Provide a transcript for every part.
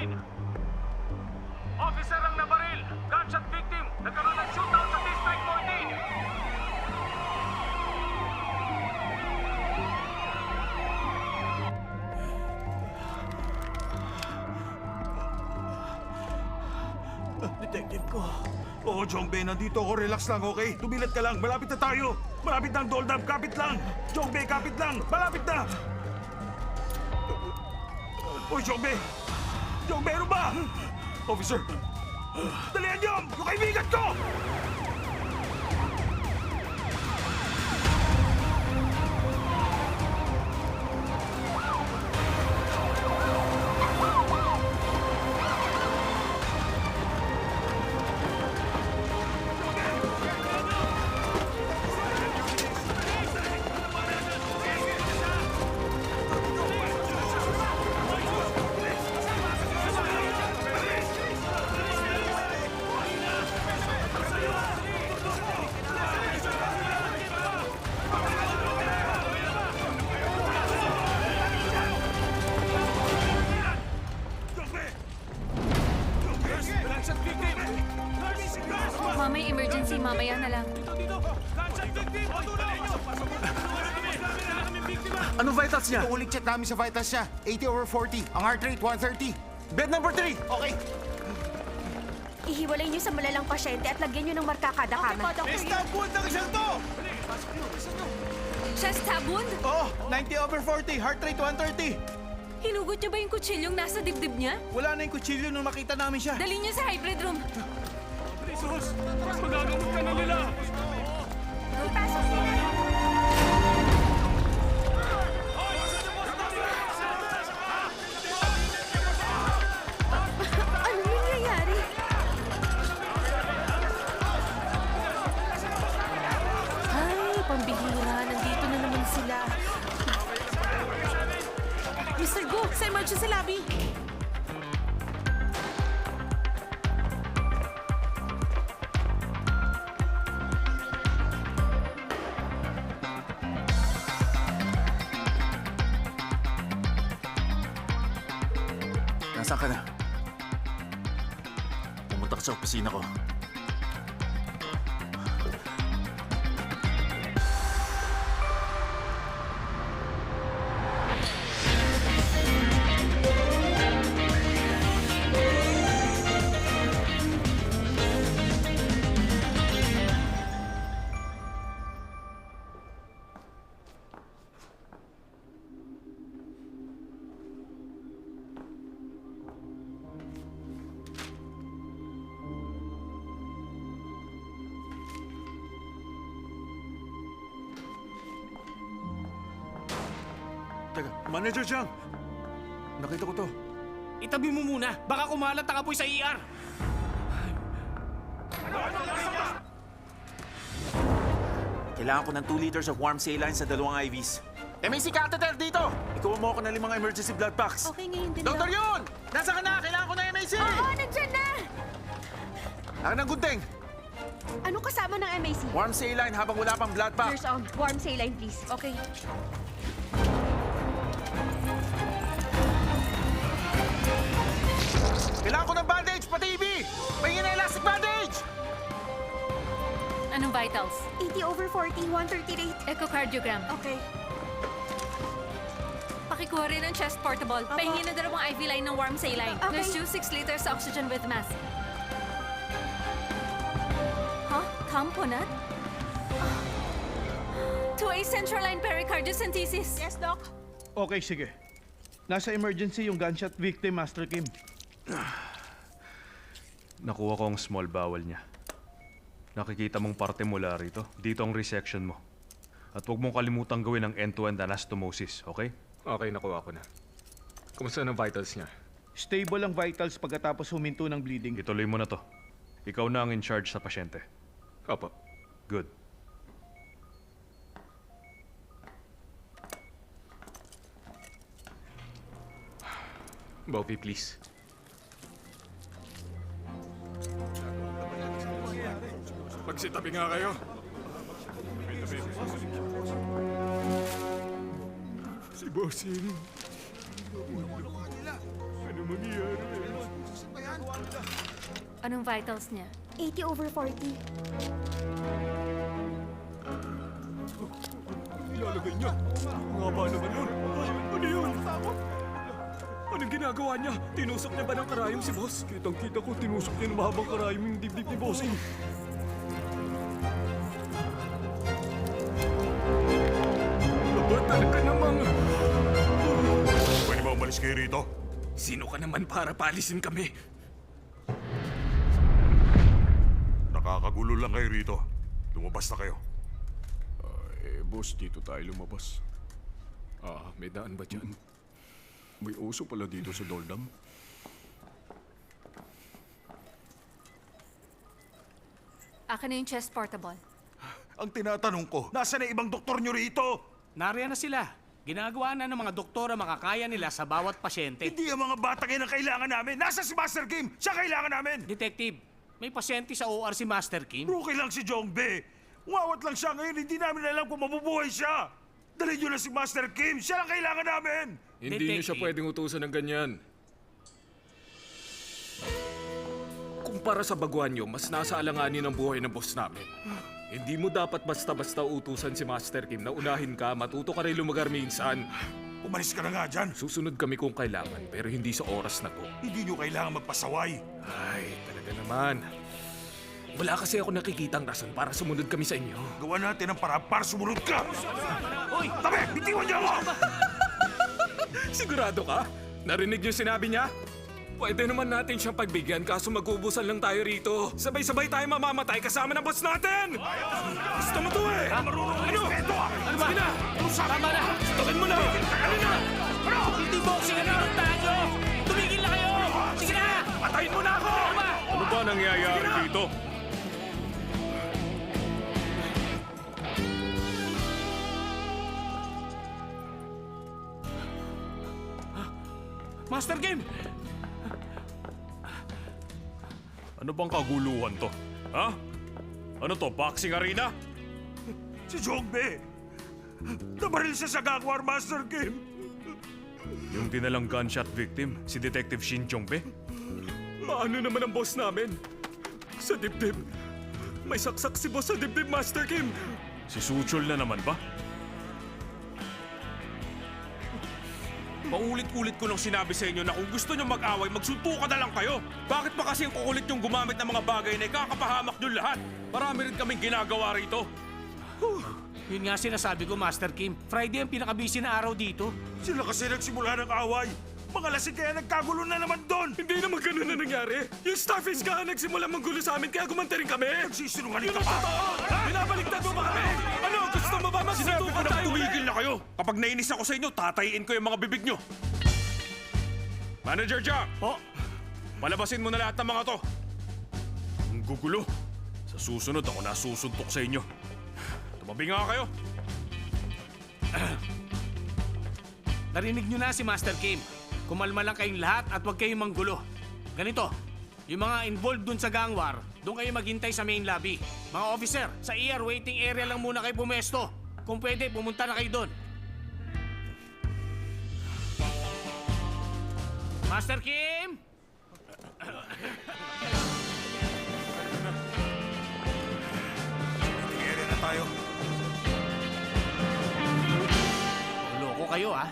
scene! Officer ang nabaril! Gunshot victim! Nagkaroon ng shootout sa District 14! Detective ko. Oo, Jongbei, nandito ako. Relax lang, okay? Tumilat ka lang. Malapit na tayo. Malapit na ang Doldam. Kapit lang. Jongbei, kapit lang. Malapit na. Uy, Jongbei! Jongbei, ano ba? Officer! Dalihan niyo! Yung kaibigan ko! Gunshot victim! May emergency, mamaya na lang. Dito! Gunshot victim! Patuloy niyo! Anong vitals niya? Ulit check namin sa vitals niya. 80/40. Ang heart rate, 130. Bed number 3! Okay. Ihiwalay niyo sa malalang pasyente at lagyan niyo ng marka kada kama. Stab wound ng isang to! Chest stab wound? Oo, 90/40. Heart rate, 130. Hinugot niyo ba yung kutsilyong nasa dibdib niya? Wala na yung kutsilyo nung makita namin siya. Dali niyo sa hybrid room. Jesus! Magagamot ka na nila! Ipasok nila. Ano nangyayari? Ay, pambihira. Nandito na naman sila. Mr. Go, sa emergency lobby. Nasaan ka na? Pumunta ka sa opisina ko. Teka, Manager Jiang! Nakita ko to. Itabi mo muna! Baka kumalat ang apoy sa ER! Kailangan ko ng 2 liters of warm saline sa 2 IVs. MAC catheter dito! Ikuha mo ako ng 5 emergency blood packs. Okay, ngayon din Dr. Yun! Nasa ka na? Kailangan ko ng MAC! Oo, nandyan na! Ang ng gunting! Anong kasama ng MAC? Warm saline habang wala pang blood pack. Nurse on. Warm saline, please. Okay. Kailangan ko ng bandage, pati IV! Pahingin na elastic bandage! Anong vitals? 80/40, 130 rate. Echocardiogram. Okay. Pakikuha rin ng chest portable. Pahingin na 2 IV line ng warm saline. Okay. Nurse 2, 6 liters oxygen with mask. Huh? Tamponade? 2A central line pericardiocentesis. Yes, Doc. Okay, sige. Nasa emergency yung gunshot victim, Master Kim. Nakuha ko ang small bowel niya. Nakikita mong parte mula rito. Dito ang resection mo. At huwag mong kalimutang gawin ang end-to-end anastomosis, okay? Okay, nakuha ko na. Kumusta ang vitals niya? Stable ang vitals pagkatapos huminto ng bleeding. Ituloy mo na to. Ikaw na ang in charge sa pasyente. Opo. Good. Bobby, please. Magsitabi nga kayo! Si Bossing. Ano mangyayari? Anong vitals niya? 80/40. Ilalagay niya. Nga ba naman yun? Ano yun? Anong ginagawa niya? Tinusok niya ba ng karayom si boss? Kitang-kita ko, tinusok niya ng mahabang karayom yung dibdib ni bossing. Aba, talaga namang... Pwede ba umalis kayo rito? Sino ka naman para palisin kami? Nakakagulo lang kayo rito. Lumabas na kayo. Boss, dito tayo lumabas. May daan ba dyan? May uso pala dito sa Doldam. Akin na yung chest portable. Ang tinatanong ko, nasa na ibang doktor nyo rito? Nariyan na sila. Ginagawa na ng mga doktor ang makakaya nila sa bawat pasyente. Hindi ang mga bata kayo ang kailangan namin. Nasa si Master Kim. Siya kailangan namin. Detective, may pasyente sa OR si Master Kim. Rookie lang si Jongbe. Umawat lang siya ngayon. Hindi namin alam kung mabubuhay siya. Dalhin nyo na si Master Kim. Siya ang kailangan namin. Hindi niyo siya Detective. pwedeng utusan ng ganyan. Kumpara sa baguhan niyo, mas nasa alanganin ang buhay ng boss namin. Hindi mo dapat basta-basta utusan si Master Kim na unahin ka, matuto ka rin lumagar minsan. Umalis ka na nga dyan. Susunod kami kung kailangan, pero hindi sa oras na to. Hindi nyo kailangan magpasaway. Ay, talaga naman. Wala kasi ako nakikitang rason para sumunod kami sa inyo. Gawa natin ang paraan para sumunod ka. Hoy! Tabi! Bitiwan niyo ako! Sigurado ka? Narinig niyo sinabi niya? Pwede naman natin siyang pagbigyan kaso mag-uubusan lang tayo rito. Sabay-sabay tayo mamamatay kasama ng boss natin! Gusto mo to eh! Marunong Ano? Ano ba? Sige na! Tama na! Tukin mo na! Ano na? Hindi boxing ang pinuntahan nyo! Tumigil na kayo! Sige na! Patayin mo na ako! Ano ba nangyayari dito? Master Kim! Ano bang kaguluhan to? Ha? Ano to, boxing arena? Si Jongbe! Nabaril siya sa Gangwar, Master Kim! Yung dinalang gunshot victim, si Detective Shin Jongbe? Paano naman ang boss namin? Sa dibdib. May saksak si boss sa dibdib, Master Kim. Si Suchol na naman ba? Paulit-ulit ko nang sinabi sa inyo na kung gusto nyo mag-away, magsuntukan na lang kayo. Bakit ba kasi ang kukulit yung gumamit ng mga bagay na ikakapahamak nyo lahat? Marami rin kaming ginagawa rito. Yun nga sinasabi ko, Master Kim. Friday ang pinaka-busy na araw dito. Sila kasi nagsimula ng away. Mga lasing kaya nagkagulo na naman doon. Hindi naman ganun na nangyari. Yung Starfish ka nagsimula manggulo sa amin kaya gumanta rin kami. Nagsisinungaling Yun ka ang pa. totoo! Binabaliktad mo ba kami? Ano? Gusto mo ba Sinabi ko magsuntukan na tayo tumigil na kayo. Kapag nainis ako sa inyo, tatayin ko yung mga bibig nyo. Manager Jack! Po, Palabasin mo na lahat ng mga to. Ang gugulo. Sa susunod ako nasusuntok sa inyo. Tumabi nga kayo. narinig nyo na si Master Kim. Kumalma lang kayong lahat at huwag kayong manggulo. Ganito, yung mga involved dun sa gangwar, doon kayo maghintay sa main lobby. Mga officer, sa ER waiting area lang muna kayo bumesto. Kung pwede, pumunta na kayo doon. Master Kim! Tingere na tayo. Loko kayo ah.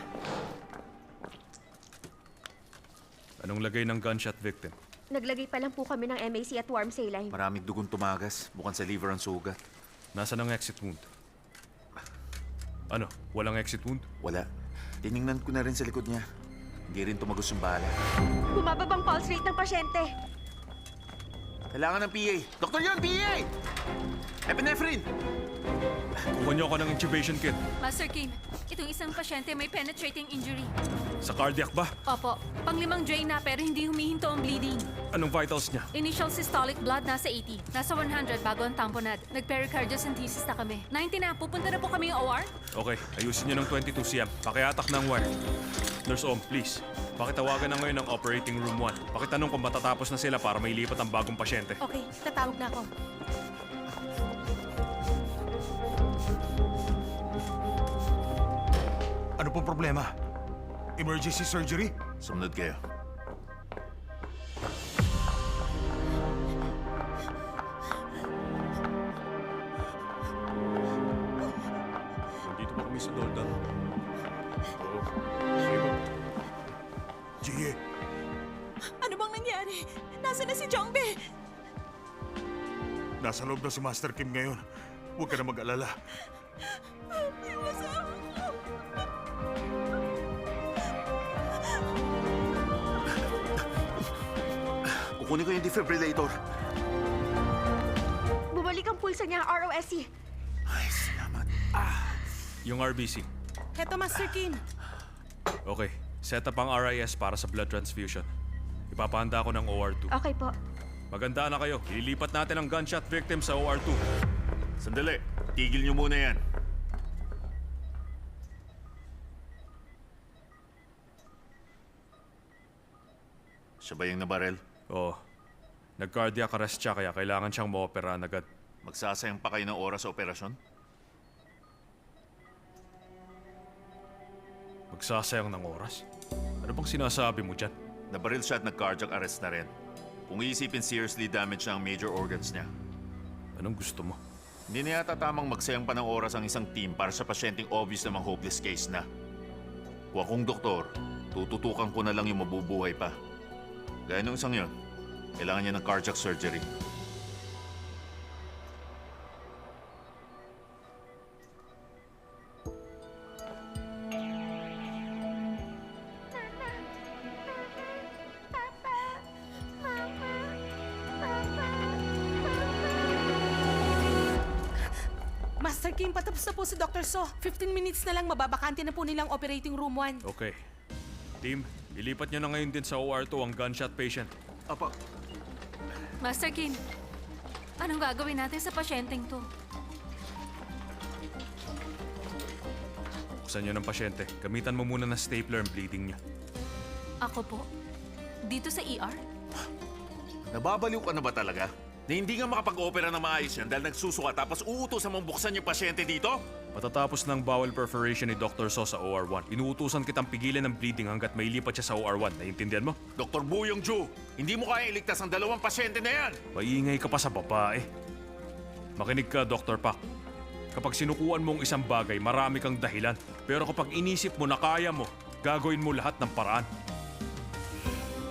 Anong lagay ng gunshot victim? Naglagay pa lang po kami ng MAC at warm saline. Maraming dugong tumagas. Bukod sa liver ang sugat. Nasaan ang exit wound? Ano? Walang exit wound? Wala. Tiningnan ko na rin sa likod niya. Hindi rin tumagos yung bala. Bumababang pulse rate ng pasyente. Kailangan ng PA. Doktor yun, PA! Epinephrine! Kuha niyo ako ng intubation kit. Master Kim, itong isang pasyente may penetrating injury. Sa cardiac ba? Opo, pang-5 drain na pero hindi humihinto ang bleeding. Anong vitals niya? Initial systolic blood nasa 80. Nasa 100 bago ang tamponad. Nag-pericardiocentesis na kami. 90 na, pupunta na po kami yung OR? Okay, ayusin niyo ng 22 cm. Pakiatak ng wire. Nurse Om, please. Pakitawagan na ngayon ang operating room 1. Pakitanong kung matatapos na sila para mailipat ang bagong pasyente. Okay, tatawag na ako. Ano pong problema? Emergency surgery? Sumunod kayo. nangyari? Nasaan na si Jongbe? Nasa loob na si Master Kim ngayon. Huwag ka na mag-alala. Iwasan ako. Kukunin ko yung defibrillator. Bumalik ang pulsa niya, ROSC. Ay, salamat. Yung RBC. Heto, Master Kim. Okay, set up ang RIS para sa blood transfusion. Ipapahanda ako ng OR2. Okay po. Maganda na kayo. Ililipat natin ang gunshot victim sa OR2. Sandali. Tigil niyo muna yan. Siya ba yung nabarel? Oo. Nag-cardiac arrest siya kaya kailangan siyang maoperahan agad. Magsasayang pa kayo ng oras sa operasyon? Magsasayang ng oras? Ano bang sinasabi mo dyan? Nabaril siya at nag-cardiac arrest na rin. Kung iisipin, seriously damaged siya ang major organs niya. Anong gusto mo? Hindi na yata tamang magsayang pa ng oras ang isang team para sa pasyenteng obvious namang hopeless case na. Kung akong doktor, tututukan ko na lang yung mabubuhay pa. Gaya nung isang yon, kailangan niya ng cardiac surgery. Master Kim, patapos na po si Dr. So. 15 minutes na lang, mababakante na po nilang operating room 1. Okay. Team, ilipat nyo na ngayon din sa OR2 ang gunshot patient. Apa, Master Kim, anong gagawin natin sa pasyenteng to? Buksan nyo ng pasyente. Gamitan mo muna ng stapler ang bleeding niya. Ako po? Dito sa ER? nababaliw ka na ba talaga? Na hindi nga makapag-opera na maayos yan dahil nagsusuka tapos uutusan mong buksan yung pasyente dito? Matatapos ng bowel perforation ni Dr. So sa OR1, inuutusan kitang pigilan ng bleeding hanggat mailipat siya sa OR1. Naiintindihan mo? Dr. Buyong Ju, hindi mo kaya iligtas ang 2 pasyente na yan! Maingay ka pa sa babae. Makinig ka, Dr. Pak. Kapag sinukuan mo ang isang bagay, marami kang dahilan. Pero kapag inisip mo na kaya mo, gagawin mo lahat ng paraan.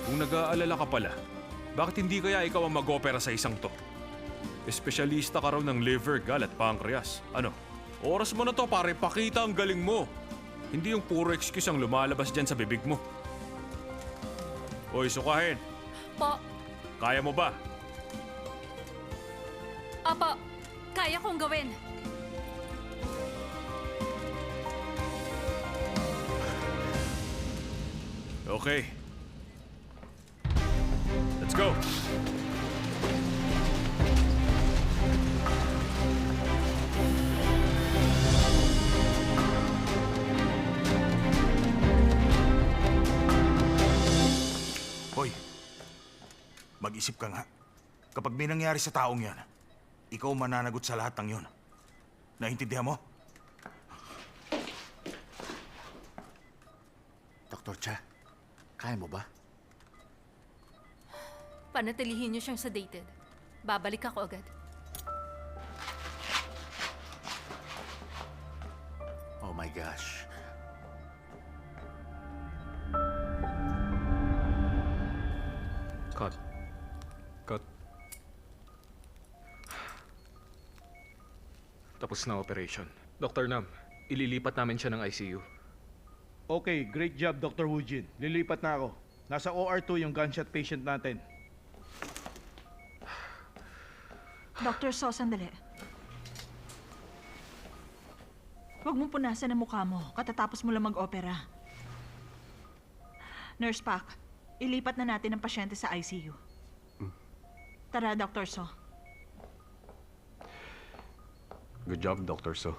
Kung nag-aalala ka pala, bakit hindi kaya ikaw ang mag-opera sa isang to? Espesyalista ka raw ng liver, gal at pancreas. Ano? Oras mo na to para ipakita ang galing mo. Hindi yung puro excuse ang lumalabas dyan sa bibig mo. Hoy, sukahin. Po, Kaya mo ba? Apo, kaya kong gawin. Okay. Let's go. Hoy, mag-isip ka nga. Kapag may nangyari sa taong yan, ikaw mananagot sa lahat ng yon. Naintindihan mo? Dr. Cha, kaya mo ba? Panatilihin niyo siyang sedated. Babalik ako agad. Oh my gosh. Cut. Cut. Tapos na operation. Dr. Nam, ililipat namin siya ng ICU. Okay, great job, Dr. Woojin. Lilipat na ako. Nasa OR2 yung gunshot patient natin. Dr. So, sandali. Huwag mong punasan ang mukha mo katatapos mo lang mag-opera. Nurse Pak, ilipat na natin ang pasyente sa ICU. Tara, Dr. So. Good job, Dr. So.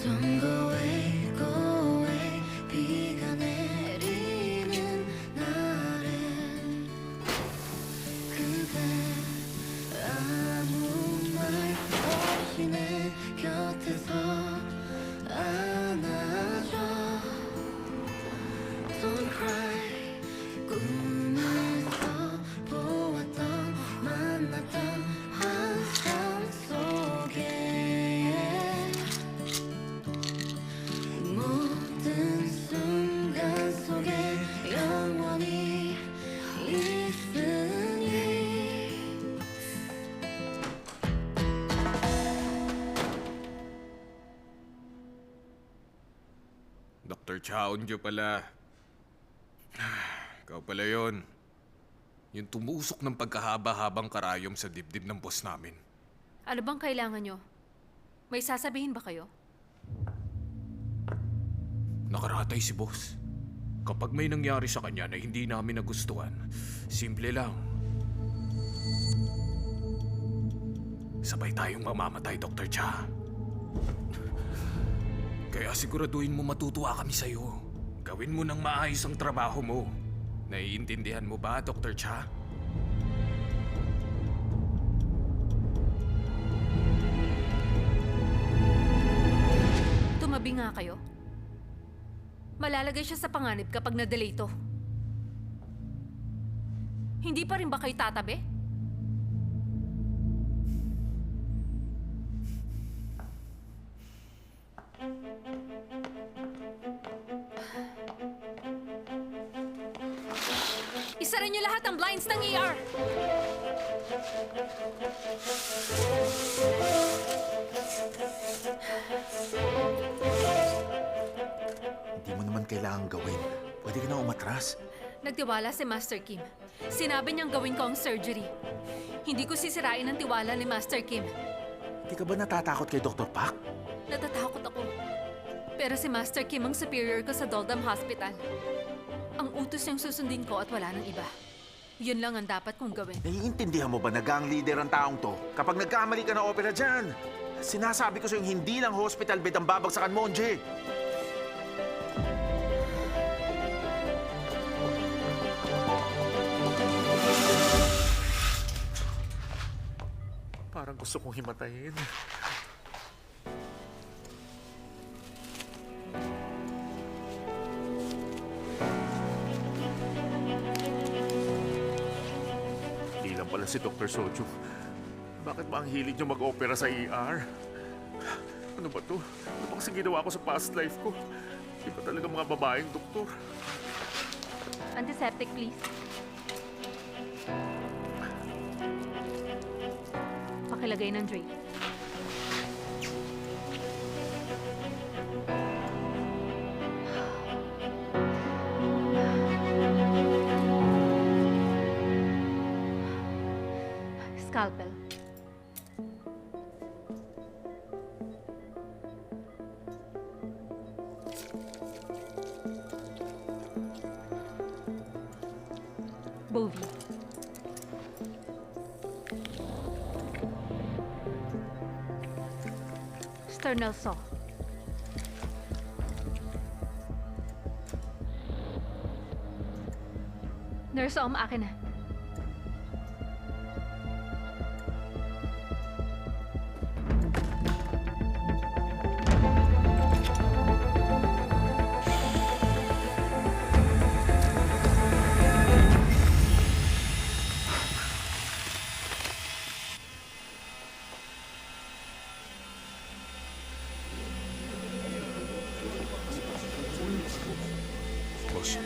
Don't go away, go away. 비가 내리는 날엔 그대 아무 말 없이 내 곁에서 안아줘. Chaonjo pala. Ikaw pala yon. Yung tumusok ng pagkahaba-habang karayom sa dibdib ng boss namin. Ano bang kailangan nyo? May sasabihin ba kayo? Nakaratay si boss. Kapag may nangyari sa kanya na hindi namin nagustuhan, simple lang. Sabay tayong mamamatay, Dr. Cha. Kaya siguraduhin mo matutuwa kami sa'yo. Gawin mo ng maayos ang trabaho mo. Naiintindihan mo ba, Dr. Cha? Tumabi nga kayo. Malalagay siya sa panganib kapag na-delay to. Hindi pa rin ba kayo tatabi? Isara niyo lahat ang blinds ng ER! Hindi mo naman kailangan gawin. Pwede ka na umatras. Nagtiwala si Master Kim. Sinabi niyang gawin ko ang surgery. Hindi ko sisirain ang tiwala ni Master Kim. Hindi ka ba natatakot kay Dr. Pak? Natatakot ako. Pero si Master Kim ang superior ko sa Doldam Hospital. Ang utos niyang susundin ko at wala nang iba. Yun lang ang dapat kong gawin. Naiintindihan mo ba na gang leader ang taong to? Kapag nagkamali ka na opera dyan, sinasabi ko sa'yo hindi lang hospital bed ang babagsakan mo, Onje. Parang gusto kong himatayin. Hindi lang pala si Dr. Soju. Bakit ba ang hilig niyo mag-opera sa ER? Ano ba to? Ano bang ginawa ko sa past life ko? Iba talaga mga babaeng doktor. Antiseptic, please. Pakilagay ng drape. Scalpel. Bovie. Sternal saw. Nurse Om, akin na. Boss.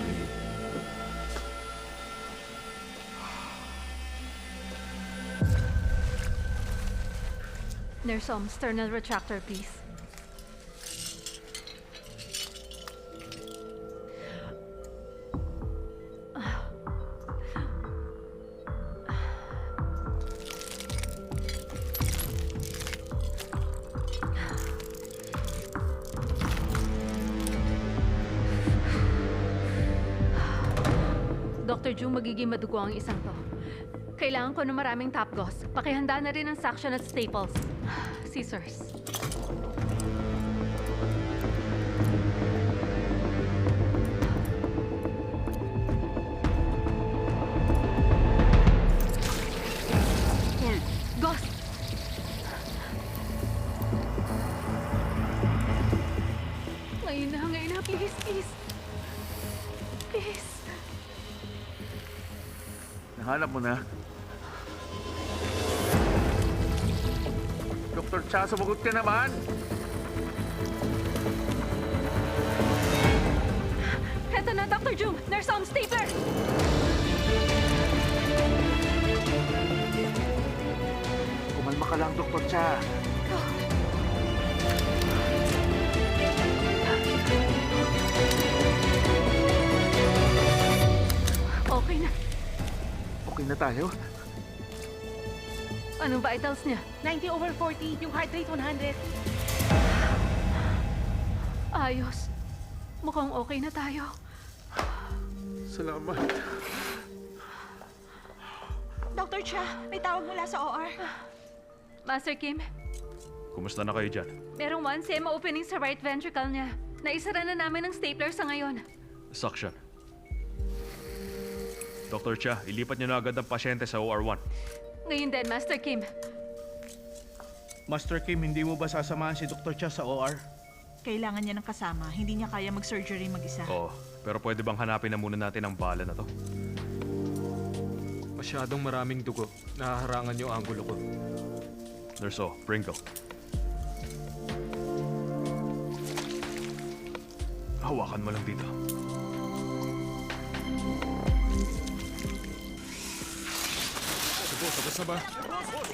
Nurse Om, sternal retractor, please. Dr. Jung, magiging madugo ang isang to. Kailangan ko ng maraming top gauze. Pakihanda na rin ang suction at staples. Scissors. Gauze! Ngayon na, please, please. Please. Nahanap mo na? Dr. Cha, sumagot ka naman! Heto na, Dr. Jung! Nurse Om, stapler! Kumalma ka lang, Dr. Cha. Oh. Okay na. Okay na tayo? Anong vitals niya? 90/40, yung heart rate 100. Ayos. Mukhang okay na tayo. Salamat. Dr. Cha, may tawag mula sa OR. Master Kim, Kumusta na kayo dyan? merong 1 cm opening sa right ventricle niya. Naisara na namin ng stapler sa ngayon. Suction. Dr. Cha, ilipat niyo na agad ang pasyente sa OR1. Ngayon din, Master Kim. Master Kim, hindi mo ba sasamahan si Dr. Cha sa OR? Kailangan niya ng kasama. Hindi niya kaya mag-surgery mag-isa. Oo, pero pwede bang hanapin na muna natin ang bala na to? Masyadong maraming dugo. Nahaharangan yung angulo ko. Nurse O, Pringle. Hawakan mo lang dito. Boss, abas na ba?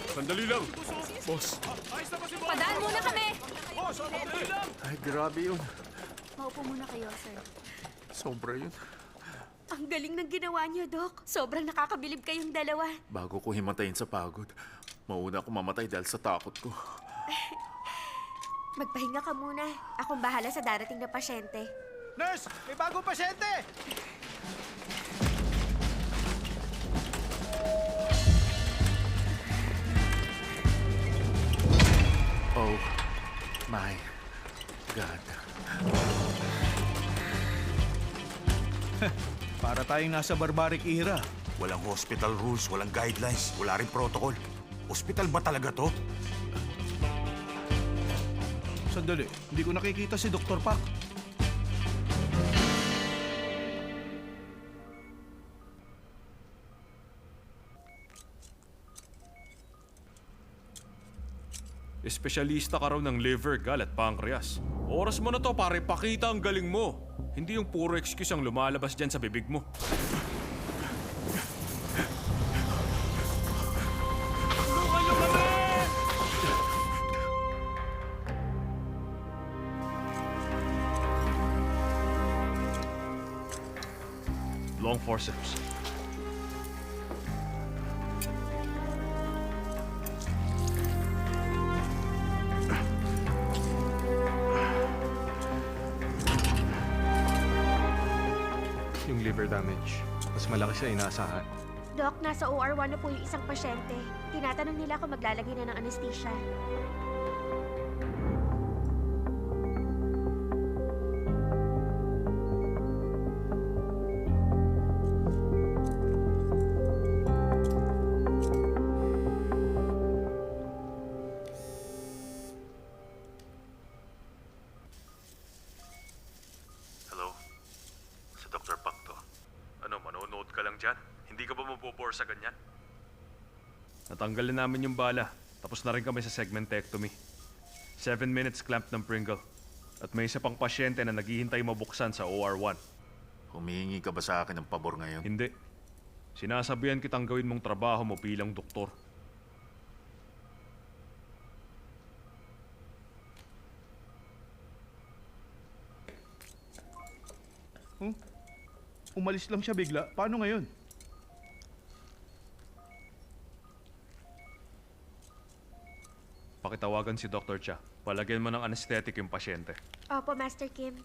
Sandali lang. Boss, Padaan muna kami! Ay, grabe yun. Maupo muna kayo, sir. Sobra yun. Ang galing ng ginawa niyo, Doc. Sobrang nakakabilib kayong dalawa. Bago ko himatayin sa pagod, mauna ako mamatay dahil sa takot ko. Magpahinga ka muna. Akong bahala sa darating na pasyente. Nurse! May bagong pasyente! Oh my God. Para tayong nasa barbaric era. Walang hospital rules, walang guidelines, wala rin protocol. Hospital ba talaga to? Sandali, hindi ko nakikita si Dr. Pak. Espesyalista ka raw ng liver, gal at pancreas. Oras mo na to para ipakita ang galing mo. Hindi yung puro excuse ang lumalabas dyan sa bibig mo. Long forceps. yung liver damage. Mas malaki sa inaasahan. Doc, nasa OR1 na po yung isang pasyente. Tinatanong nila kung maglalagay na ng anesthesia. Hello? Si Dr. Pak to. Ano, manonood ka lang dyan? Hindi ka ba mabobore sa ganyan? Natanggal na namin yung bala. Tapos na rin kami sa segmentectomy. 7 minutes clamp ng Pringle. At may isa pang pasyente na naghihintay mabuksan sa OR1. Humihingi ka ba sa akin ng pabor ngayon? Hindi. Sinasabihan kitang gawin mong trabaho mo bilang doktor. Umalis lang siya bigla. Paano ngayon? Pakitawagan si Dr. Cha. Palagyan mo ng anesthetic yung pasyente. Opo, Master Kim.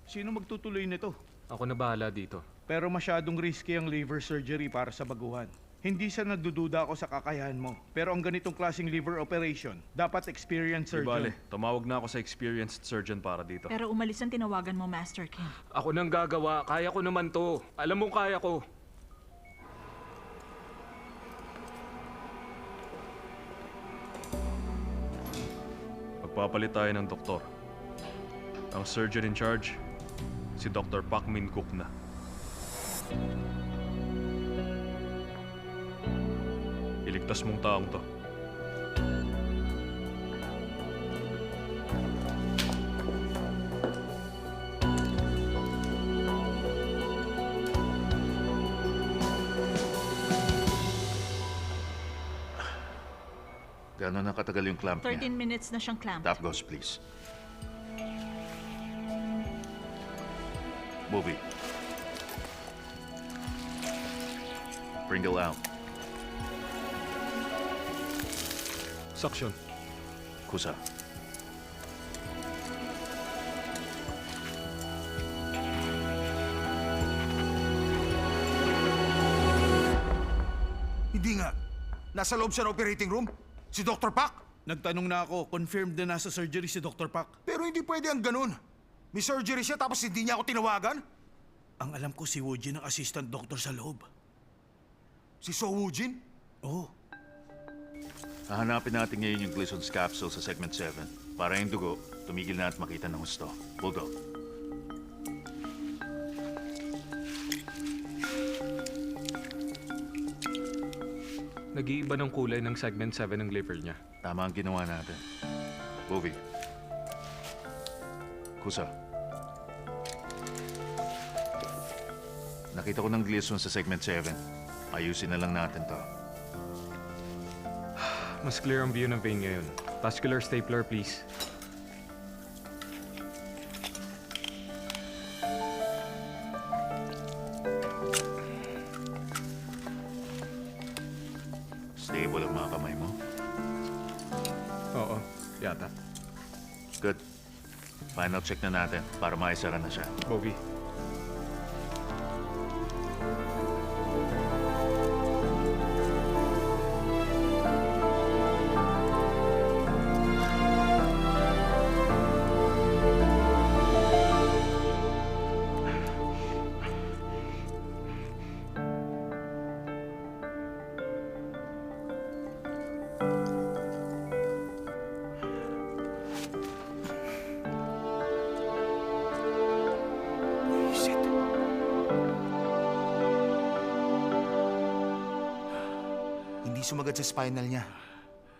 Sino magtutuloy nito? Ako na bahala dito. Pero masyadong risky ang liver surgery para sa baguhan. Hindi sa nagdududa ako sa kakayahan mo. Pero ang ganitong klaseng liver operation, dapat experienced Di surgeon. bale, tumawag na ako sa experienced surgeon para dito. Pero umalis ang tinawagan mo, Master Kim. Ako nang gagawa. Kaya ko naman to. Alam mo kaya ko. Magpapalit tayo ng doktor. Ang surgeon in charge, si Dr. Pak Min Kook na. Iligtas mong taong to. Gano'n na katagal yung clamp 13 niya? minutes na siyang clamp. Tap gauze, please. Move it. Pringle out. Suction. Kusa. Hindi nga. Nasa loob siya ng operating room. Si Dr. Pak. Nagtanong na ako, confirmed na nasa surgery si Dr. Pak. Pero hindi pwede ang ganun. May surgery siya tapos hindi niya ako tinawagan. Ang alam ko si Woojin ang assistant doctor sa loob. Si So Woojin? Oo. Hahanapin natin ngayon yung Glison's capsule sa segment 7. Para yung dugo, tumigil na at makita ng gusto. Bulldog. Nag-iiba ng kulay ng segment 7 ng liver niya. Tama ang ginawa natin. Bobby. Kusa. Nakita ko ng Glison sa segment 7. Ayusin na lang natin to. Mas clear ang view ng vein ngayon. Vascular stapler, please. Stable ang mga kamay mo. Oo, yata. Good. Final check na natin para maisara na siya. Bobby. Hindi sumagat sa spinal niya.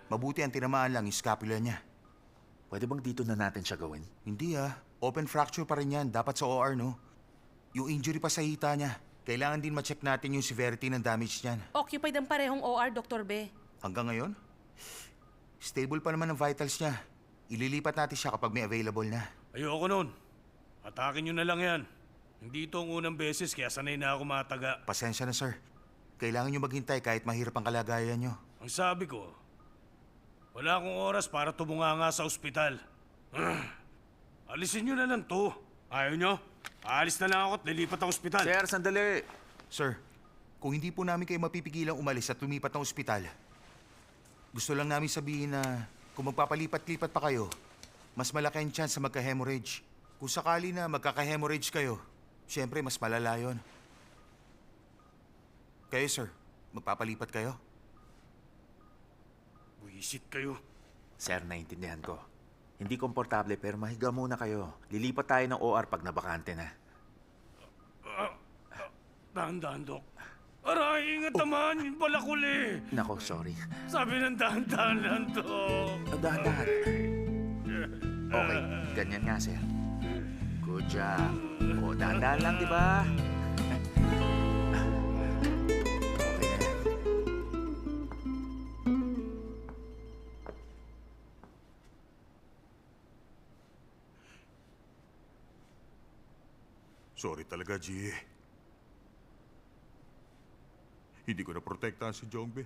Mabuti ang tinamaan lang yung scapula niya. Pwede bang dito na natin siya gawin? Hindi Open fracture pa rin yan. Dapat sa OR, no? Yung injury pa sa hita niya. Kailangan din ma-check natin yung severity ng damage niyan. Occupied ang parehong OR, Dr. B. Hanggang ngayon? Stable pa naman ang vitals niya. Ililipat natin siya kapag may available na. Ayoko nun. Atakin nyo na lang yan. Hindi ito ang unang beses kaya sanay na ako mataga. Pasensya na, sir. Kailangan niyo maghintay kahit mahirap ang kalagayan niyo. Ang sabi ko, wala akong oras para tumunganga sa ospital. Alisin nyo na lang to. Ayaw nyo? Aalis na lang ako at lilipat ang ospital. Sir, sandali! Sir, kung hindi po namin kayo mapipigilang umalis at lumipat ng ospital, gusto lang namin sabihin na kung magpapalipat-lipat pa kayo, mas malaki ang chance na magka-hemorrhage. Kung sakali na magkaka-hemorrhage kayo, syempre mas malala yun. Kayo, sir, magpapalipat kayo? Buisit kayo. Sir, naintindihan ko. Hindi komportable pero mahiga muna kayo. Lilipat tayo ng OR pag nabakante na. Dahan-dahan, Dok. Aray, ingat naman. Yung balakul eh. Nako, sorry. Sabi ng dahan-dahan lang, Dok. Dahan-dahan. Okay, ganyan nga, sir. Good job. O, dahan-dahan lang, di ba? Okay na yan. Sorry talaga, G. Hindi ko na-protektahan si Jongbe.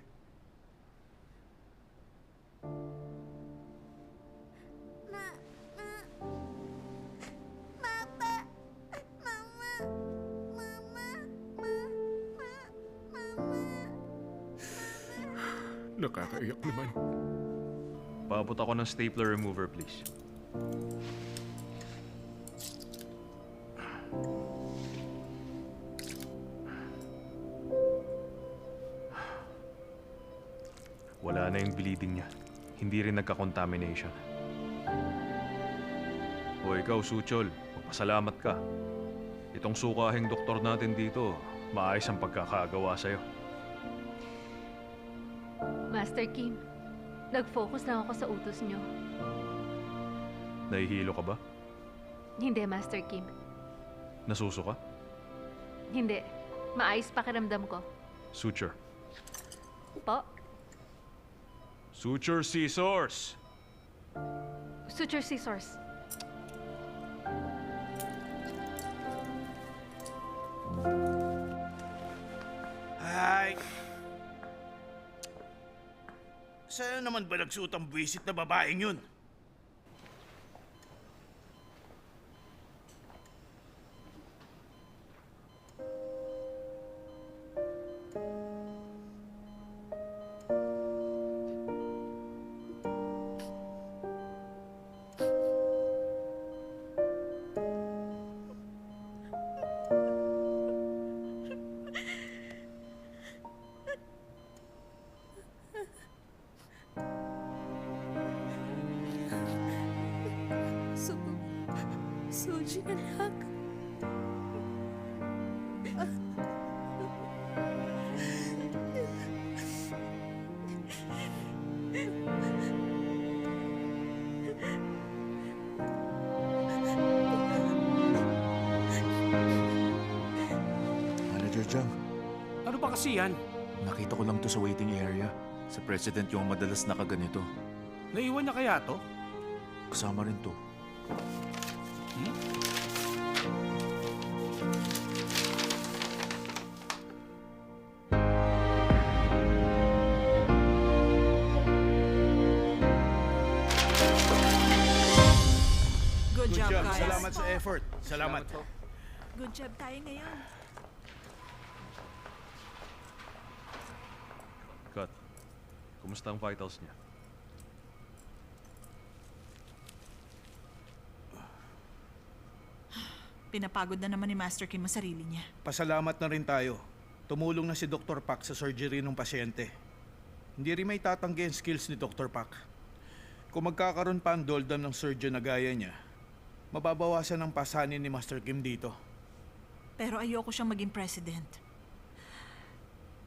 Nakakaiyak naman. Paabot ako ng stapler remover, please. Wala na yung bleeding niya. Hindi rin nagka-contamination. O ikaw, Suchol, magpasalamat ka. Itong sukahing doktor natin dito, maayos ang pagkakagawa sa'yo. Master Kim, nag-focus lang ako sa utos niyo. Nahihilo ka ba? Hindi, Master Kim. Nasuso ka? Hindi. Maayos pakiramdam ko. Suture. Po? Suture scissors! Suture scissors. Ay, Saan naman ba nagsuot ang buwisit na babaeng yun? Suji, anak. Manager Jang, Ano ba kasi yan? nakita ko lang to sa waiting area. Sa president yung madalas nakaganito. Naiwan niya kaya to? Kasama rin to. Good Good job, job. guys. Salamat sa effort. Salamat. Good job tayo ngayon. Kat, kumusta ang vitals niya? Pinapagod na naman ni Master Kim ang sarili niya. Pasalamat na rin tayo. Tumulong na si Dr. Pak sa surgery ng pasyente. Hindi rin may tatanggi ang skills ni Dr. Pak. Kung magkakaroon pa ang doldam ng surgeon na gaya niya, mababawasan ang pasanin ni Master Kim dito. Pero ayoko siyang maging president.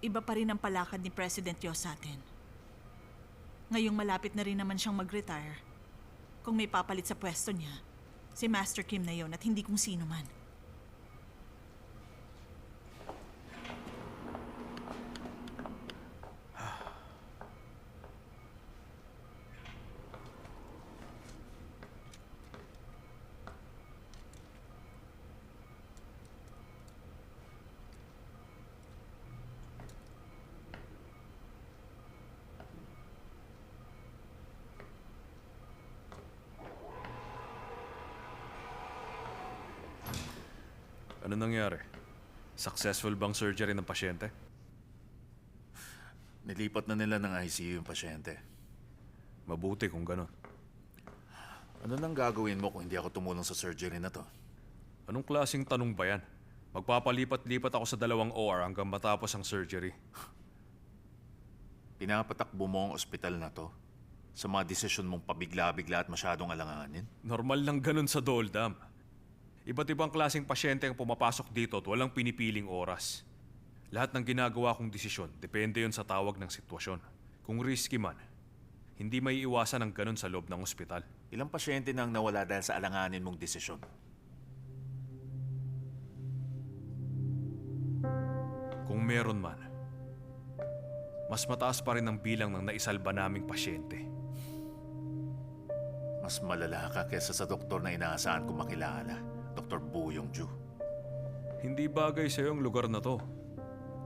Iba pa rin ang palakad ni President Yo sa atin. Ngayong malapit na rin naman siyang mag-retire. Kung may papalit sa pwesto niya, si Master Kim na yon at hindi kung sino man. Ano nangyari? Successful bang surgery ng pasyente? Nilipat na nila ng ICU yung pasyente. Mabuti kung ganon. Ano nang gagawin mo kung hindi ako tumulong sa surgery na to? Anong klaseng tanong ba yan? Magpapalipat-lipat ako sa 2 OR hanggang matapos ang surgery. Pinapatakbo mo ang ospital na to sa mga desisyon mong pabigla-bigla at masyadong alanganin? Normal lang ganun sa Doldam. Iba't ibang klaseng pasyente ang pumapasok dito at walang pinipiling oras. Lahat ng ginagawa kong desisyon, depende yon sa tawag ng sitwasyon. Kung risky man, hindi may iwasan ang ganun sa loob ng ospital. Ilang pasyente na ang nawala dahil sa alanganin mong desisyon? Kung meron man, mas mataas pa rin ang bilang ng naisalba naming pasyente. Mas malala ka kesa sa doktor na inaasahan kong makilala, Dr. Bu Yongju. Hindi bagay sa'yo ang lugar na to.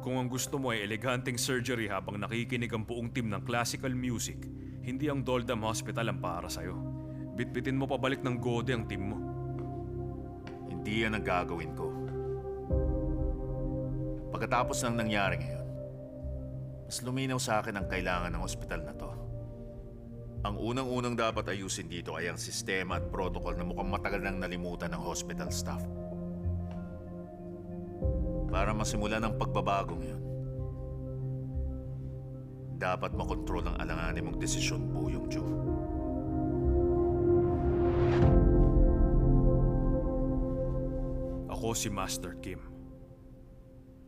Kung ang gusto mo ay eleganteng surgery habang nakikinig ang buong team ng classical music, hindi ang Doldam Hospital ang para sa'yo. Bitbitin mo pabalik ng gode ang team mo. Hindi yan ang gagawin ko. Pagkatapos ng nangyari ngayon, mas luminaw sa akin ang kailangan ng ospital na to. Ang unang-unang dapat ayusin dito ay ang sistema at protocol na mukhang matagal nang nalimutan ng hospital staff. Para masimulan ang pagbabagong yun, dapat makontrol ang alanganin mong desisyon, Bu Yongju. Ako si Master Kim.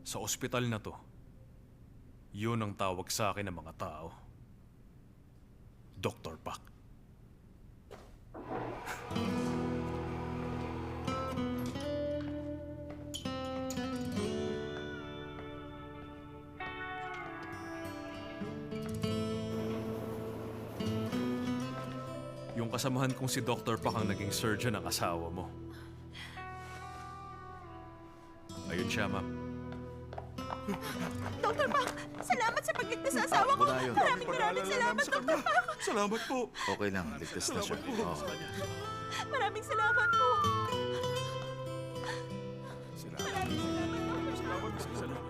Sa ospital na to, yun ang tawag sa akin ng mga tao. Dr. Pak. Yung kasamahan kong si Dr. Pak ang naging surgeon ng asawa mo. Ayun siya, ma'am. Dr. Pak, salamat sa pagligtas sa asawa ko. Wala yun. Maraming salamat, Dr. Pak. Salamat po. Okay lang, ligtas na siya. Oo. Maraming salamat po. Maraming salamat, Dr. Pak.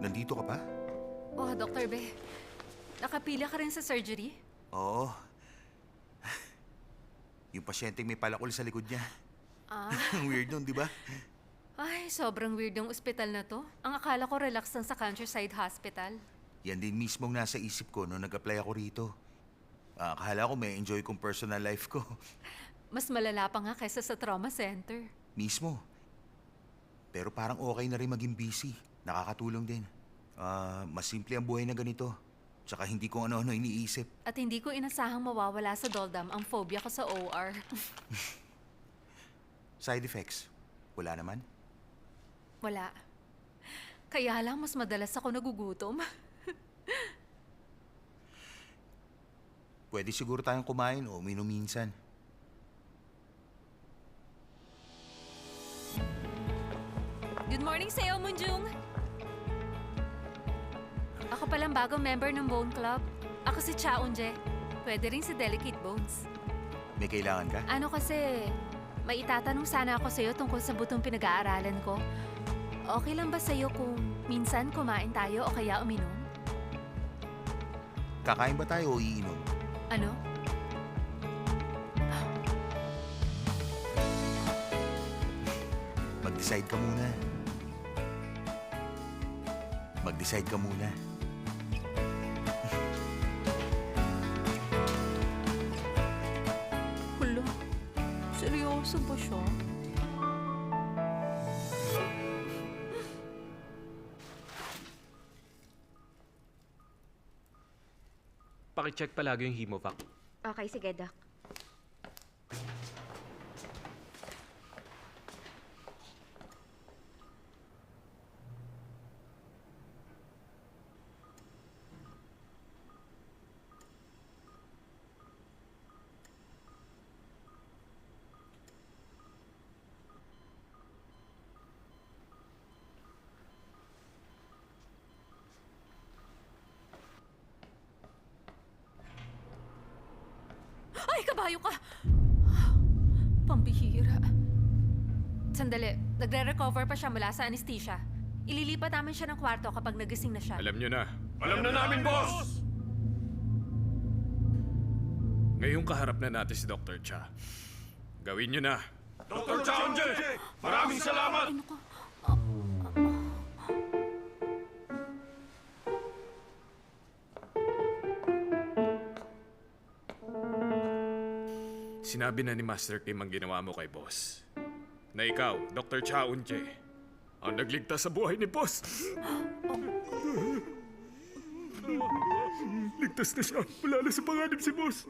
Nandito ka pa? Oh, Dr. Be. Nakapila ka rin sa surgery? Oo. Yung pasyenteng may palakol sa likod niya. Ah. Ang weird nun, di ba? Ay, sobrang weird yung ospital na to. Ang akala ko relax lang sa Countryside Hospital. Yan din mismong nasa isip ko nung nag-apply ako rito. Akala ko may enjoy kong personal life ko. Mas malala pa nga kaysa sa trauma center. Mismo. Pero parang okay na rin maging busy. Nakakatulong din. Mas simple ang buhay na ganito. Tsaka hindi ko ano-ano iniisip. At hindi ko inasahang mawawala sa Doldam ang phobia ko sa OR. Side effects? Wala naman? Wala. Kaya lang mas madalas ako nagugutom. Pwede siguro tayong kumain o uminom minsan. Good morning sa'yo, Munjung! Ako palang bagong member ng Bone Club. Ako si Cha Unje. Pwede rin si Delicate Bones. May kailangan ka? Ano kasi, may itatanong sana ako sa'yo tungkol sa butong pinag-aaralan ko. Okay lang ba sa'yo kung minsan kumain tayo o kaya uminom? Kakain ba tayo o iinom? Ano? Mag-decide ka muna. Mag-decide ka muna. Hala, seryoso ba siya? Pakicheck palagi yung Hemovac. Okay, sige, Doc. Ay, kabayo ka! Pambihira. Sandali, nagre-recover pa siya mula sa anesthesia. Ililipat namin siya ng kwarto kapag nagising na siya. Alam nyo na. Alam na namin, boss! Ngayong kaharap na natin si Dr. Cha. Gawin nyo na. Dr. Chaunje! Maraming salamat! Ay, naku. Sinabi na ni Master Kim ang ginawa mo kay boss. Na ikaw, Dr. Cha Unje, ang nagligtas sa buhay ni boss. Ligtas na siya. Wala na sa panganib si boss.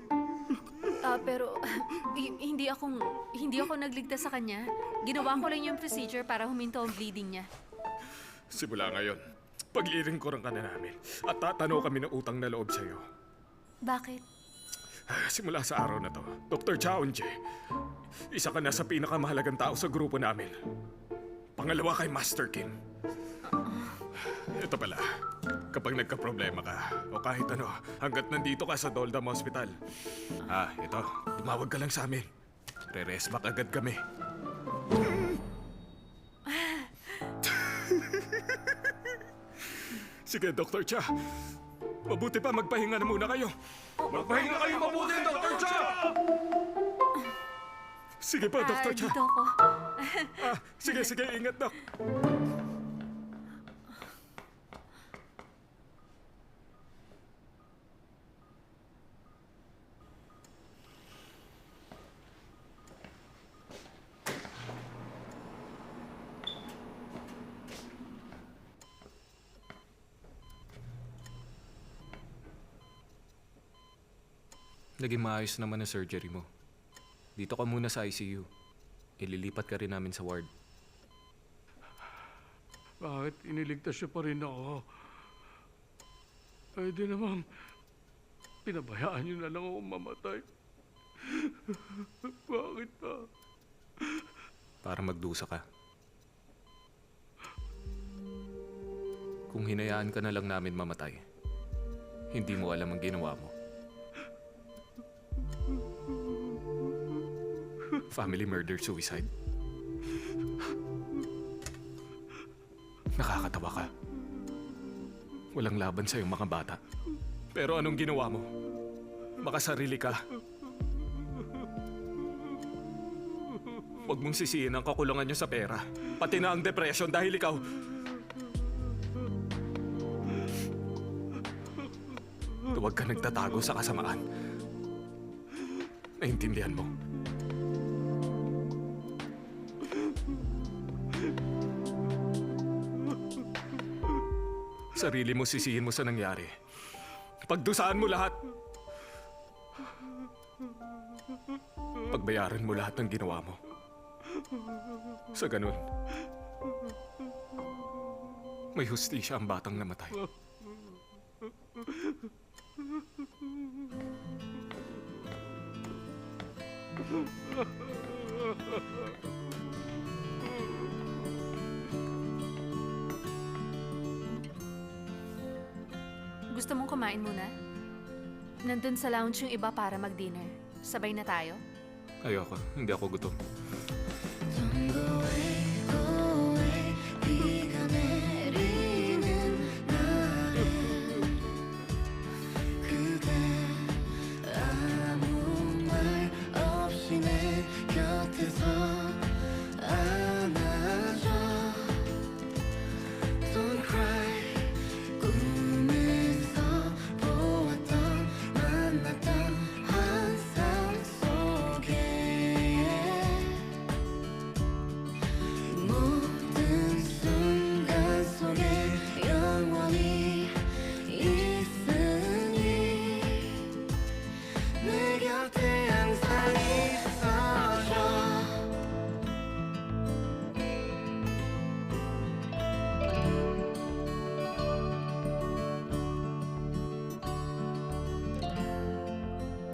Pero hindi ako nagligtas sa kanya. Ginawa ko lang yung procedure para huminto ang bleeding niya. Simula ngayon, pag-iringkuran ka na namin at tatanaw kami ng utang na loob sa'yo. Bakit? Simula sa araw na to, Dr. Cha Unje, isa ka na sa pinakamahalagang tao sa grupo namin. Pangalawa kay Master Kim. Ito pala, kapag nagka-problema ka, o kahit ano, hanggat nandito ka sa Doldam Hospital. Ito, tumawag ka lang sa amin. Re-rest back agad kami. Sige, Dr. Cha. Mabuti pa, magpahinga na muna kayo. Magpahinga kayo mabuti, Dr. Cha! Sige pa, Dr. Cha. Dito ako. Sige, ingat, Doc. Naging maayos naman ang surgery mo. Dito ka muna sa ICU. Ililipat ka rin namin sa ward. Bakit iniligtas siya pa rin ako? Ay di naman, Pinabayaan niyo na lang ako mamatay. Bakit ba? Para magdusa ka. Kung hinayaan ka na lang namin mamatay, hindi mo alam ang ginawa mo. Family murder, suicide. Nakakatawa ka. Walang laban sa iyong mga bata. Pero anong ginawa mo? Makasarili ka. Huwag mong sisihin ang kakulangan niyo sa pera. Pati na ang depression dahil ikaw. Huwag ka nagtatago sa kasamaan. Naintindihan mo? Sarili mo sisihin mo sa nangyari. Pagdusaan mo lahat. Pagbayaran mo lahat ng ginawa mo. Sa ganun, may hustisya ang batang namatay. Gusto mong kumain muna? Nandun sa lounge yung iba para mag-dinner. Sabay na tayo? Ayoko, hindi ako gutom.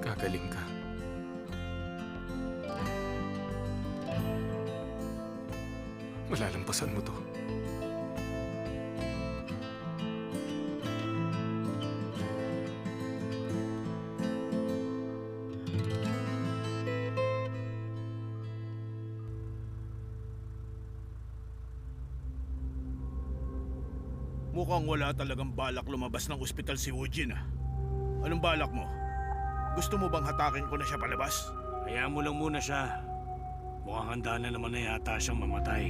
Gagaling ka. Malalampasan mo to. Mukhang wala talagang balak lumabas ng ospital si Eugene, ah. Anong balak mo? Gusto mo bang hatakin ko na siya palabas? Hayaan mo lang muna siya. Mukhang handa na naman na yata siyang mamatay.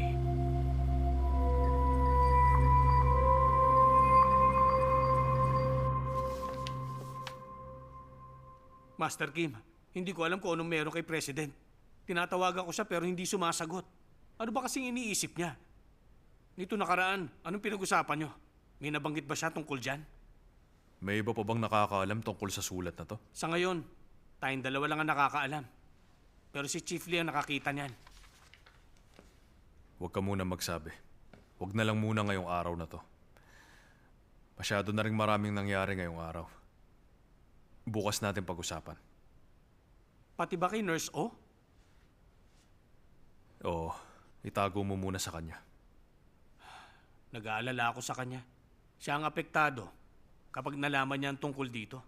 Master Kim, hindi ko alam kung anong meron kay President. Tinatawagan ko siya pero hindi sumasagot. Ano ba kasing iniisip niya? Nito nakaraan, anong pinag-usapan niyo? May nabanggit ba siya tungkol dyan? May iba pa bang nakakaalam tungkol sa sulat na to? Sa ngayon, tayong dalawa lang ang nakakaalam. Pero si Chief Lee ang nakakita niyan. Huwag ka muna magsabi. Huwag na lang muna ngayong araw na to. Masyado na rin maraming nangyari ngayong araw. Bukas natin pag-usapan. Pati ba kay Nurse O? Oo, itago mo muna sa kanya. Nag-aalala ako sa kanya. Siya ang apektado kapag nalaman niya ang tungkol dito.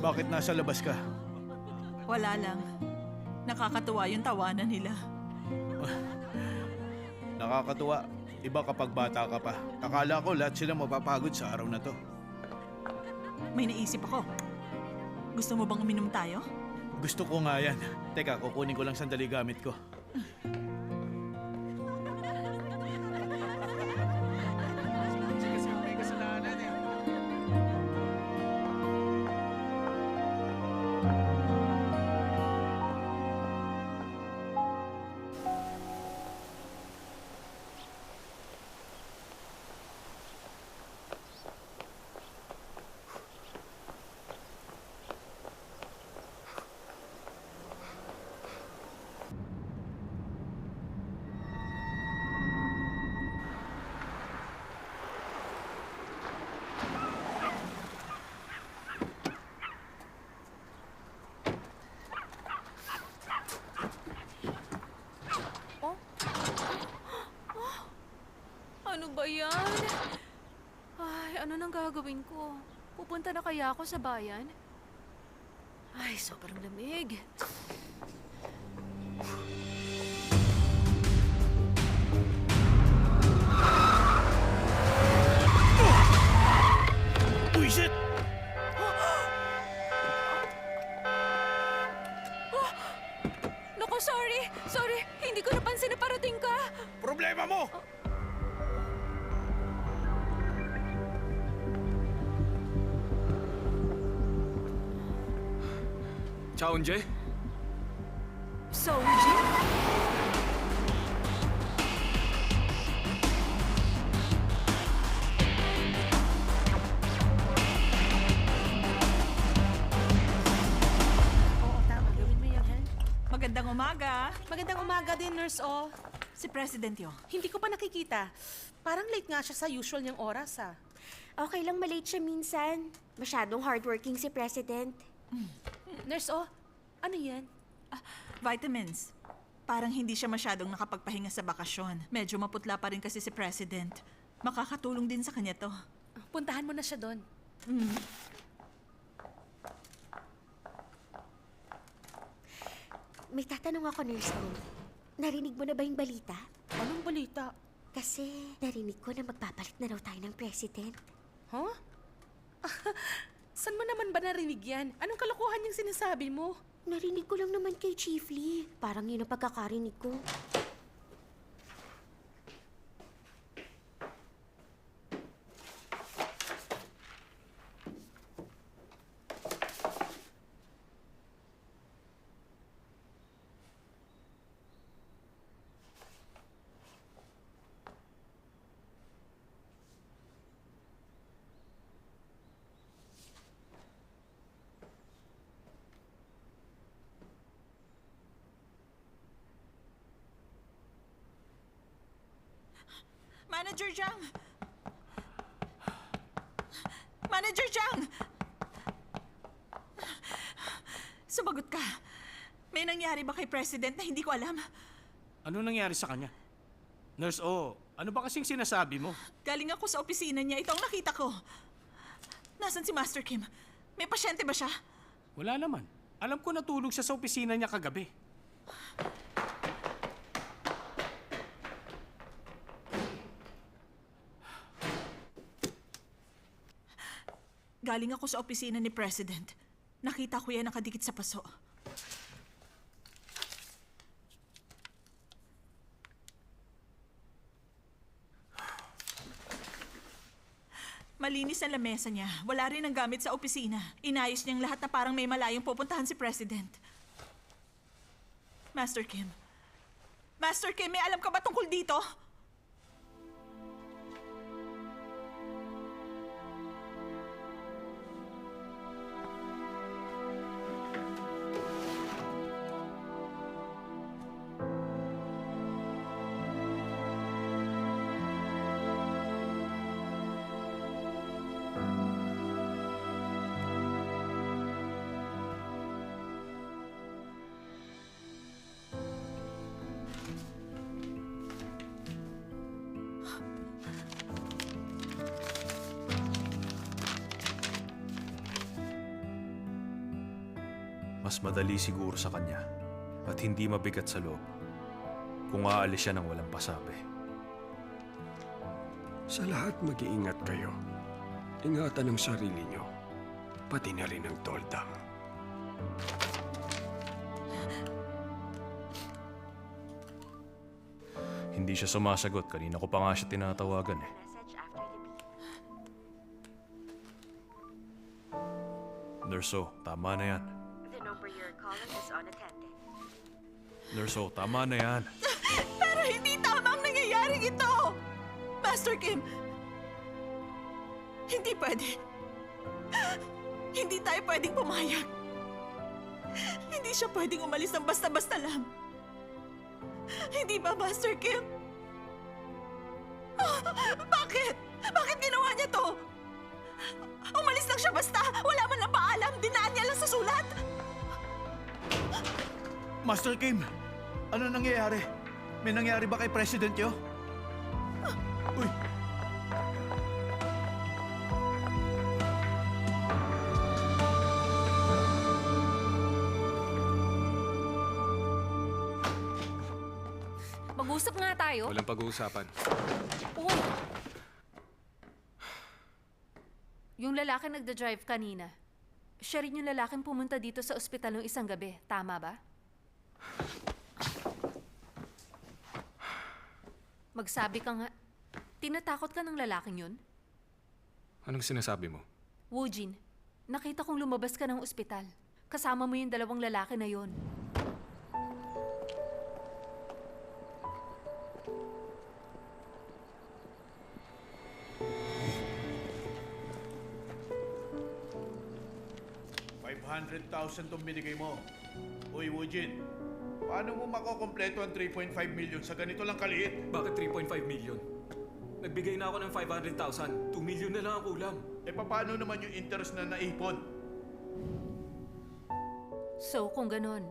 Bakit nasa labas ka? Wala lang. Nakakatuwa yung tawanan nila. Nakakatuwa. Iba kapag bata ka pa. Akala ko lahat sila mapapagod sa araw na to. May naisip ako. Gusto mo bang uminom tayo? Gusto ko nga yan. Teka, kukunin ko lang sandali gamit ko. ba yan? Ay, ano nang gagawin ko? Pupunta na kaya ako sa bayan? Ay, sobrang lamig. Buisit! Naku, sorry! Sorry! Hindi ko napansin na parating ka! Problema mo! Chaunje? Soji? Oo, tama. Gawin mo yan, Han. Magandang umaga. Magandang umaga din, Nurse O. Si President Yo. Hindi ko pa nakikita. Parang late nga siya sa usual niyang oras, ah. Okay lang malate siya minsan. Masyadong hardworking si President. Nurse O, ano yan? Vitamins. Parang hindi siya masyadong nakapagpahinga sa bakasyon. Medyo maputla pa rin kasi si President. Makakatulong din sa kanya to. Puntahan mo na siya doon. May tatanong ako, Nurse O. Narinig mo na ba yung balita? Anong balita? Kasi narinig ko na magpapalit na raw tayo ng President. Huh? Saan mo naman ba narinig yan? Anong kalokohan yung sinasabi mo? Narinig ko lang naman kay Chief Lee. Parang yun ang pagkakarinig ko. Manager Jiang! Manager Jiang! Sumagot ka. May nangyari ba kay President na hindi ko alam? Ano nangyari sa kanya? Nurse O, ano ba kasing sinasabi mo? Galing ako sa opisina niya. Ito ang nakita ko. Nasaan si Master Kim? May pasyente ba siya? Wala naman. Alam ko natulog siya sa opisina niya kagabi. Galing ako sa opisina ni President. Nakita ko yan nakadikit sa paso. Malinis ang lamesa niya. Wala rin ang gamit sa opisina. Inayos niyang lahat na parang may malayong pupuntahan si President. Master Kim. Master Kim, may alam ka ba tungkol dito? Mas madali siguro sa kanya at hindi mabigat sa loob kung aalis siya ng walang pasabi. Sa lahat mag-iingat kayo. Ingatan ang sarili nyo. Pati na rin ang Doldam. Hindi siya sumasagot. Kanina ko pa nga siya tinatawagan eh. Message after the beep. Nurso, tama na yan. The number you're calling is unattended. Nurso, tama na yan. Pero hindi tama ang nangyayari ito! Master Kim! Hindi pwede. Hindi tayo pwedeng pumayag. Hindi siya pwedeng umalis ng basta-basta lang. Hindi ba, Master Kim? Ah, bakit? Bakit ginawa niya to? Umalis lang siya basta. Wala man lang paalam. Dinaan niya lang sa sulat. Master Kim, ano nangyayari? May nangyari ba kay President Yo? Uy, Mag-usap nga tayo. Walang pag-uusapan. Uy! Yung lalaki nagda-drive kanina, siya rin yung lalaking pumunta dito sa ospital ng isang gabi. Tama ba? Magsabi ka nga. Tinatakot ka ng lalaking yun? Anong sinasabi mo? Woojin, nakita kong lumabas ka ng ospital. Kasama mo yung dalawang lalaki na yon. $500,000 tong binigay mo. Uy, Woojin, paano mo makokompleto ang 3.5 million sa ganito lang kaliit? Bakit 3.5 million? Nagbigay na ako ng 500,000. 2 million na lang ang kulang. Eh, paano naman yung interest na naipon? So, kung ganon,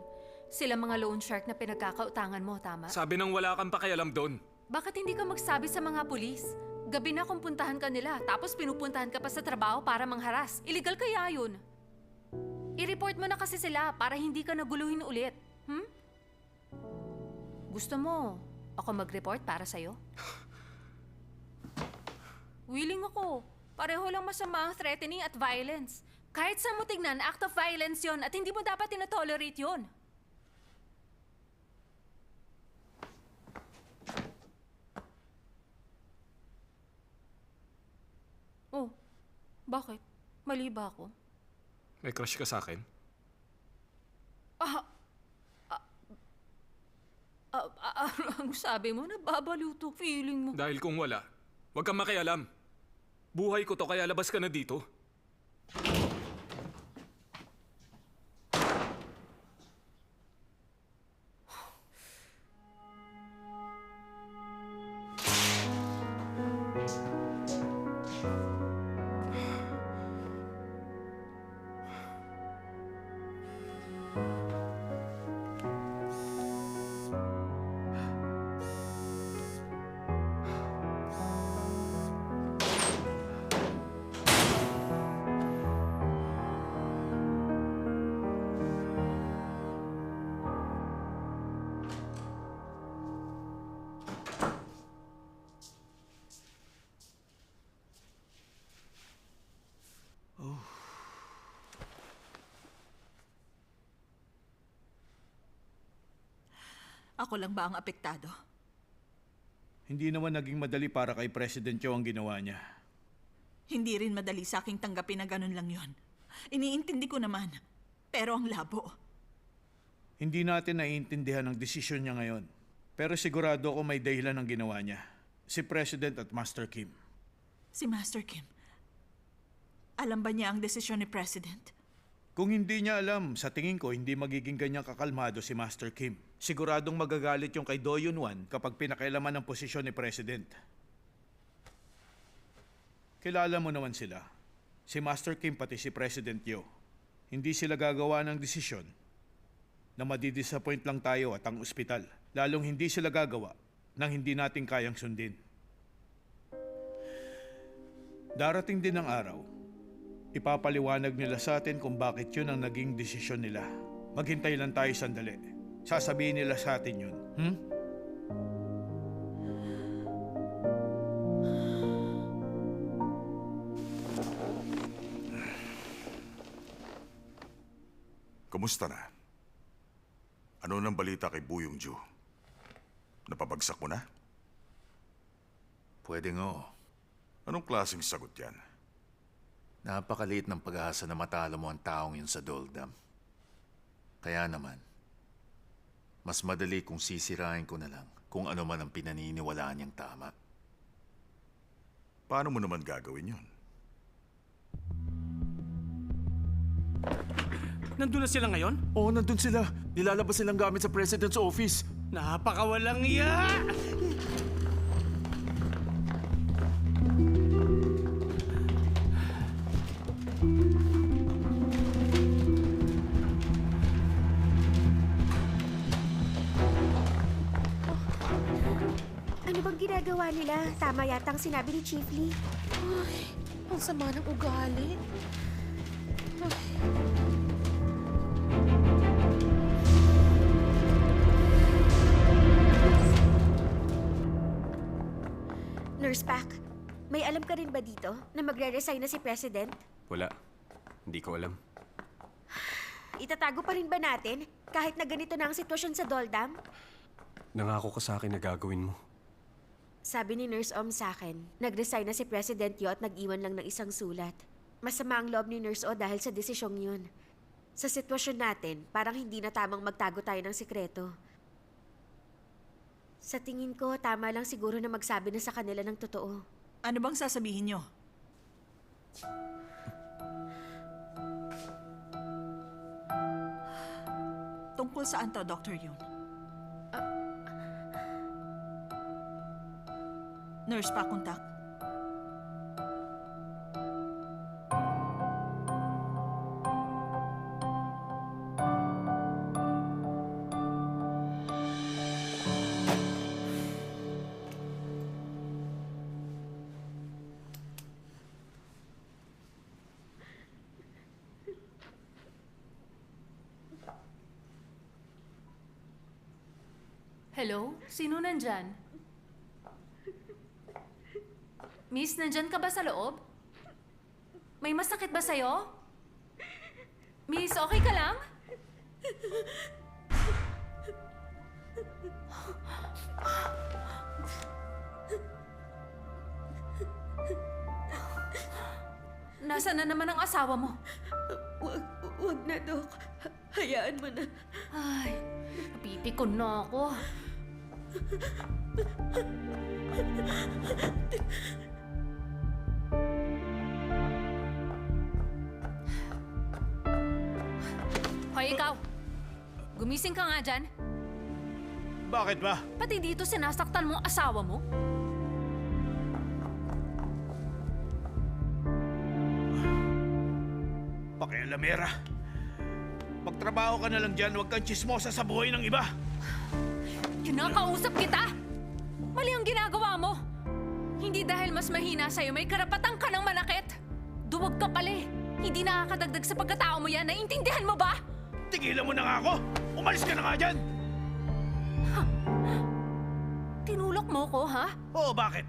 sila mga loan shark na pinagkakautangan mo, tama? Sabi nang wala kang pakialam doon. Bakit hindi ka magsabi sa mga pulis? Gabi na kung puntahan ka nila, tapos pinupuntahan ka pa sa trabaho para mangharas. Illegal kaya yun? I-report mo na kasi sila para hindi ka naguluhin ulit. Gusto mo ako mag-report para sa'yo? Willing ako. Pareho lang masama ang threatening at violence. Kahit sa mo tignan, act of violence yon at hindi mo dapat tinotolerate yon. Oh, bakit? Mali ba ako? May crush ka sa akin? Ang sabi mo, nababaluto feeling mo. Dahil kung wala, huwag kang makialam. Buhay ko to kaya labas ka na dito. Ako lang ba ang apektado? Hindi naman naging madali para kay President Joe ang ginawa niya. Hindi rin madali sa aking tanggapin na ganun lang yon. Iniintindi ko naman. Pero ang labo. Hindi natin naiintindihan ang desisyon niya ngayon. Pero sigurado ako may dahilan ang ginawa niya. Si President at Master Kim. Si Master Kim. Alam ba niya ang desisyon ni President? Kung hindi niya alam, sa tingin ko hindi magiging ganyang kakalmado si Master Kim. Siguradong magagalit yung kay Do Yun-wan kapag pinakailaman ng posisyon ni President. Kilala mo naman sila. Si Master Kim pati si President Yo. Hindi sila gagawa ng desisyon na madidisappoint lang tayo at ang ospital. Lalong hindi sila gagawa nang hindi natin kayang sundin. Darating din ang araw, ipapaliwanag nila sa atin kung bakit yun ang naging desisyon nila. Maghintay lang tayo sandali. Sasabihin nila sa atin yun. Kumusta na? Ano nang balita kay Buyong Ju? Napabagsak mo na? Pwede nga. Anong klaseng sagot yan? Napakaliit ng pag-asa na matalo mo ang taong yun sa Doldam. Kaya naman, mas madali kung sisirain ko na lang kung ano man ang pinaniniwalaan niyang tama. Paano mo naman gagawin yun? Nandun na sila ngayon? Oo, nandun sila. Nilalabas silang gamit sa President's office. Napakawalang iya! Ano bang ginagawa nila? Tama yatang sinabi ni Chief Lee. Ay, ang sama ng ugali. Ay. Nurse Pac, may alam ka rin ba dito na magre-resign na si President? Wala. Hindi ko alam. Itatago pa rin ba natin kahit na ganito na ang sitwasyon sa Doldam? Nangako ka sa akin na gagawin mo. Sabi ni Nurse Om sa akin, nag-resign na si President Yo at nag-iwan lang ng isang sulat. Masama ang loob ni Nurse O dahil sa desisyong yun. Sa sitwasyon natin, parang hindi na tamang magtago tayo ng sikreto. Sa tingin ko, tama lang siguro na magsabi na sa kanila ng totoo. Ano bang sasabihin nyo? Tungkol saan to, Dr. Yun? Nurse pa kontak. Hello? Sino nandyan? Miss, nandyan ka ba sa loob? May masakit ba sa'yo? Miss, okay ka lang? Nasaan na naman ang asawa mo? Wag na, Dok. Hayaan mo na. Ay, napipikon na ako. Hoy, ikaw! Gumising ka nga dyan. Bakit ba? Pati dito sinasaktan mo ang asawa mo? Pakialamera. Magtrabaho ka na lang dyan, huwag kang chismosa sa buhay ng iba. Kinakausap kita! Mali ang ginagawa mo! Hindi dahil mas mahina sa'yo, may karapatan ka ng manakit! Duwag ka pala eh. Hindi nakakadagdag sa pagkatao mo yan. Naiintindihan mo ba? Tigilan mo na nga ako! Umalis ka na nga dyan! Tinulok mo ko, ha? Oo, bakit?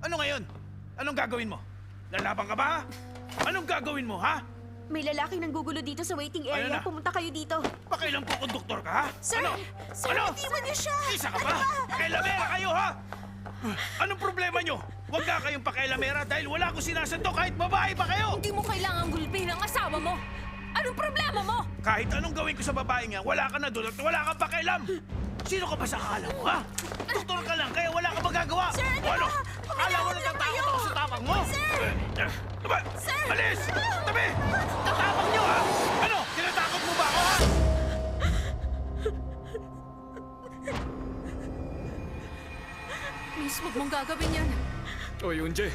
Ano ngayon? Anong gagawin mo? Lalaban ka ba, ha? Anong gagawin mo, ha? May lalaking nanggugulo dito sa waiting Ano area. na? Pumunta kayo dito. Pakailan po konduktor ka, ha? Sir! Ano? Sir, Ano? itiwan niyo siya! Isa ka ba? Pakialamera kayo, ha? Anong problema nyo? Huwag na kayong pakialamera dahil wala akong sinasando kahit babae pa kayo! Hindi mo kailangang gulpihin ang asawa mo! Anong problema mo? Kahit anong gawin ko sa babae nga, wala ka na doon at wala kang pakialam! Sino ka ba sa akala mo, ha? Doktor ka lang, kaya wala kang magagawa! Sir, ano O ano? ba? Akala mo natatakot ako sa tapang mo? Sir! Aba, Sir! Alis! Tabi! Tatapang nyo, ha? Ano? Tinatakot mo ba ako, ha? Miss, huwag mong gagawin yan. Oy, Unje.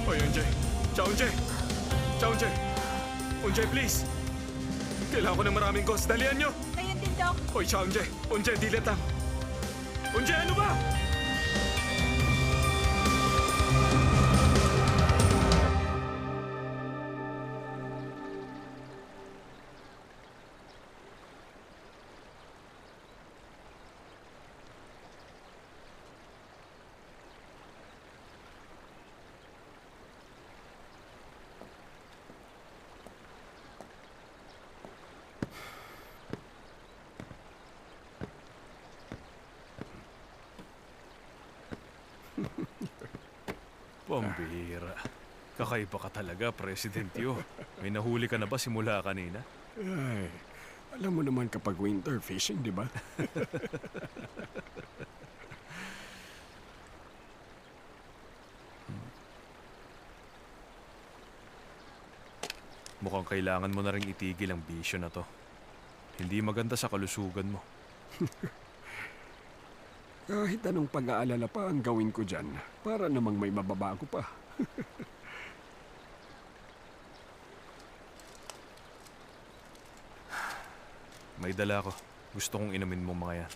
Oy, Unje. Ciao, Unje. Ciao, Unje. Unje, please. Kailangan ko ng maraming ghost. Dalian nyo! Ngayon din, Doc. Oy, ciao, Unje. Unje, dilit lang. Unje, ano ba? Pambihira. Kakaiba ka talaga, President Yo. May nahuli ka na ba simula kanina? Ay, alam mo naman kapag winter fishing, di ba? Mukhang kailangan mo na rin itigil ang bisyo na to. Hindi maganda sa kalusugan mo. Kahit anong pag-aalala pa ang gawin ko dyan, para namang may mababago pa. May dala ko. Gusto kong inumin mo mga yan.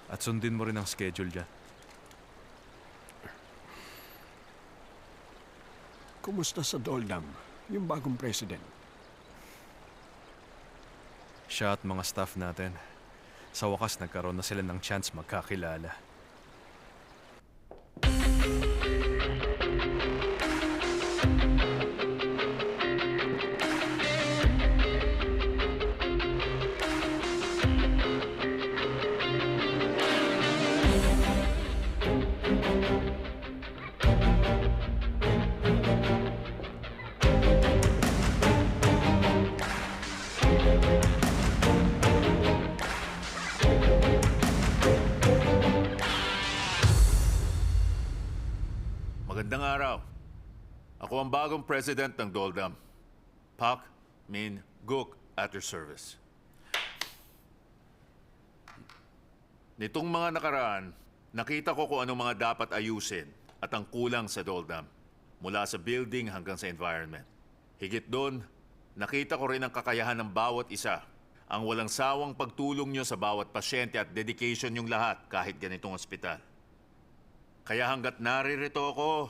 At sundin mo rin ang schedule dyan. Kumusta sa Doldam, yung bagong president? Siya at mga staff natin. Sa wakas nagkaroon na sila ng chance magkakilala. Magandang araw. Ako ang bagong president ng Doldam. Pak Min Guk at your service. Nitong mga nakaraan, nakita ko kung anong mga dapat ayusin at ang kulang sa Doldam. Mula sa building hanggang sa environment. Higit doon, nakita ko rin ang kakayahan ng bawat isa. Ang walang sawang pagtulong nyo sa bawat pasyente at dedication yung lahat kahit ganitong ospital. Kaya hanggat naririto ako,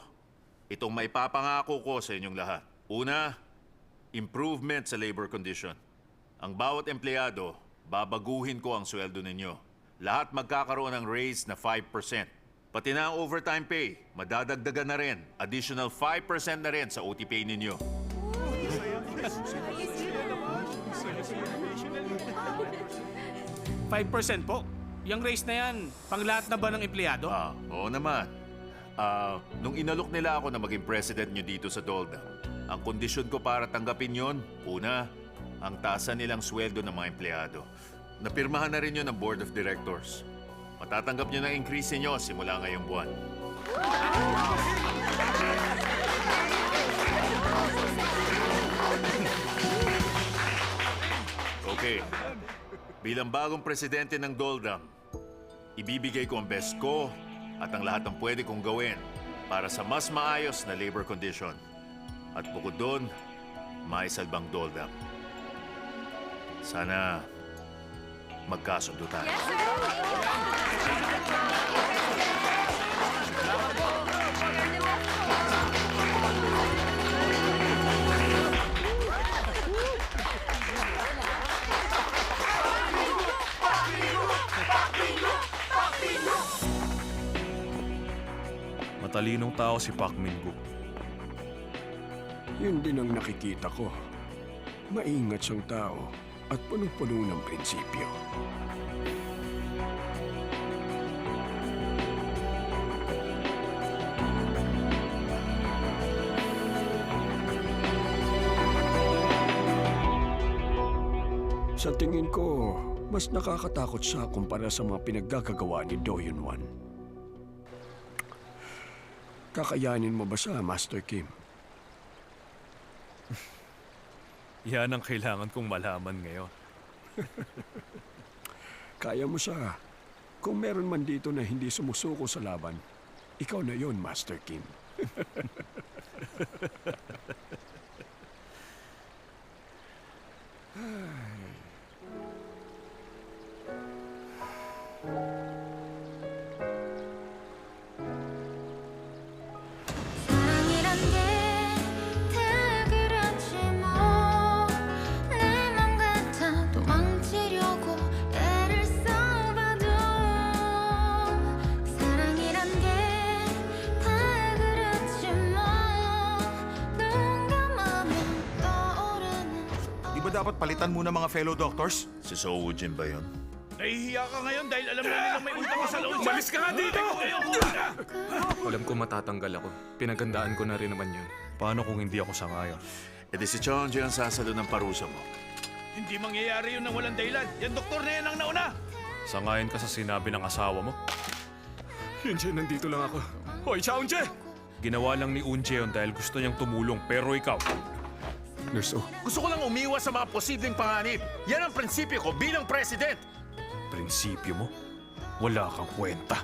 itong maipapangako ko sa inyong lahat. Una, improvement sa labor condition. Ang bawat empleyado, babaguhin ko ang sweldo ninyo. Lahat magkakaroon ng raise na 5%. Pati na ang overtime pay, madadagdagan na rin. Additional 5% na rin sa OT pay ninyo. 5% po. Yung raise na yan, pang lahat na ba ng empleyado? Oo naman. Nung inalok nila ako na maging president nyo dito sa Doldam, ang kondisyon ko para tanggapin yon, una, ang taasan nilang sweldo ng mga empleyado. Napirmahan na rin yun ng Board of Directors. Matatanggap nyo ng increase niyo simula ngayong buwan. Okay. Bilang bagong presidente ng Doldam, ibibigay ko ang best ko at ang lahat ng pwede kong gawin para sa mas maayos na labor condition. At bukod doon, maisalbang Doldam. Sana magkasundo tayo. Yes, sir! Matalinong tao si Pak Min Guk. Yun din ang nakikita ko. Maingat siyang tao at punong-puno ng prinsipyo. Sa tingin ko, mas nakakatakot siya kumpara sa mga pinaggagawa ni Do Yun-Wan. Kakayanin mo ba siya, Master Kim? Yan ang kailangan kong malaman ngayon. Kaya mo siya. Kung meron man dito na hindi sumusuko sa laban, ikaw na yon, Master Kim. 사랑이란 게 다 그렇지 뭐 내 맘 같아 도망치려고 애를 써봐도 사랑이란 게 다 그렇지 뭐 눈 감으면 떠오르는 Di ba dapat palitan muna mga fellow doctors? Si So Woo Jin ba yun? Nahihiya ka ngayon dahil alam na nilang may utang ka sa loan. Umalis ka nga dito! Alam ko matatanggal ako. Pinagandaan ko na rin naman yun. Paano kung hindi ako sangayon? E di si Chonje ang sasalo ng parusa mo. Hindi mangyayari yun ng walang dahilan. Yan doktor na yan ang nauna. Sangayon ka sa sinabi ng asawa mo? Yunje, nandito lang ako. Hoy, Chaunje! Ginawa lang ni Unje yun dahil gusto niyang tumulong, pero ikaw, Nurse O, Gusto ko lang umiwas sa mga posibleng panganib. Yan ang prinsipyo ko bilang president. prinsipyo mo, wala kang kwenta.